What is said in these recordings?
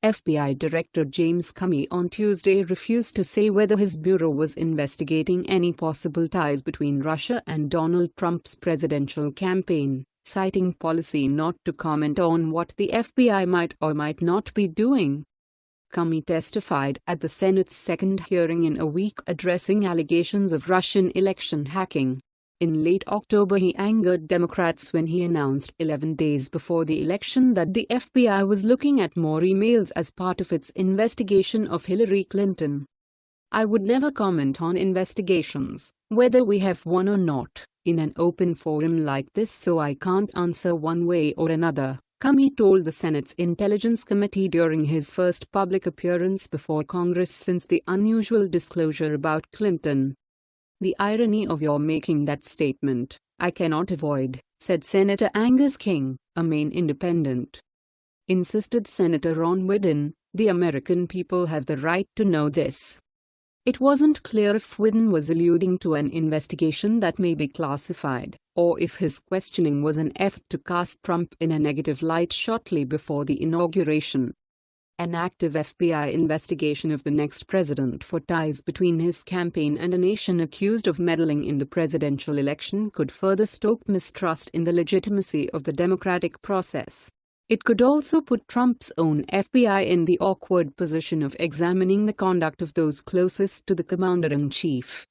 FBI Director James Comey on Tuesday refused to say whether his bureau was investigating any possible ties between Russia and Donald Trump's presidential campaign, citing policy not to comment on what the FBI might or might not be doing. Comey testified at the Senate's second hearing in a week addressing allegations of Russian election hacking. In late October, he angered Democrats when he announced 11 days before the election that the FBI was looking at more emails as part of its investigation of Hillary Clinton. "I would never comment on investigations, whether we have one or not, in an open forum like this, so I can't answer one way or another," Comey told the Senate's Intelligence Committee during his first public appearance before Congress since the unusual disclosure about Clinton. "The irony of your making that statement, I cannot avoid," said Senator Angus King, a Maine independent. Insisted Senator Ron Wyden, "The American people have the right to know this." It wasn't clear if Wyden was alluding to an investigation that may be classified, or if his questioning was an effort to cast Trump in a negative light shortly before the inauguration. An active FBI investigation of the next president for ties between his campaign and a nation accused of meddling in the presidential election could further stoke mistrust in the legitimacy of the democratic process. It could also put Trump's own FBI in the awkward position of examining the conduct of those closest to the commander-in-chief.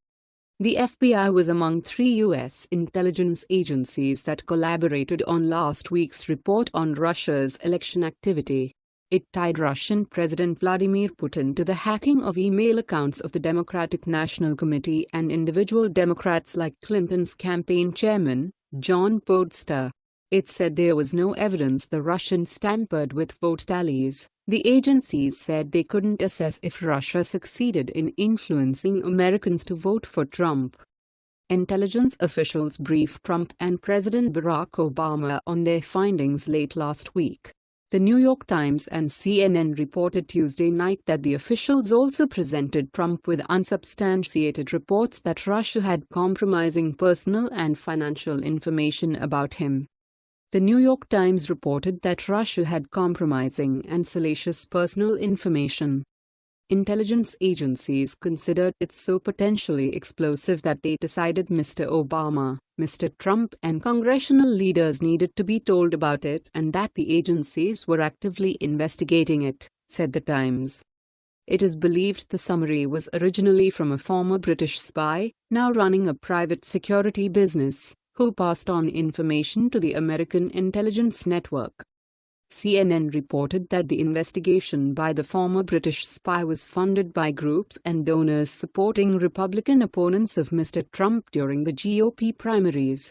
The FBI was among 3 U.S. intelligence agencies that collaborated on last week's report on Russia's election activity. It tied Russian President Vladimir Putin to the hacking of email accounts of the Democratic National Committee and individual Democrats like Clinton's campaign chairman, John Podesta. It said there was no evidence the Russians tampered with vote tallies. The agencies said they couldn't assess if Russia succeeded in influencing Americans to vote for Trump. Intelligence officials briefed Trump and President Barack Obama on their findings late last week. The New York Times and CNN reported Tuesday night that the officials also presented Trump with unsubstantiated reports that Russia had compromising personal and financial information about him. The New York Times reported that Russia had compromising and salacious personal information. Intelligence agencies considered it so potentially explosive that they decided Mr. Obama, Mr. Trump and congressional leaders needed to be told about it and that the agencies were actively investigating it, said the Times. It is believed the summary was originally from a former British spy, now running a private security business, who passed on information to the American intelligence network. CNN reported that the investigation by the former British spy was funded by groups and donors supporting Republican opponents of Mr. Trump during the GOP primaries.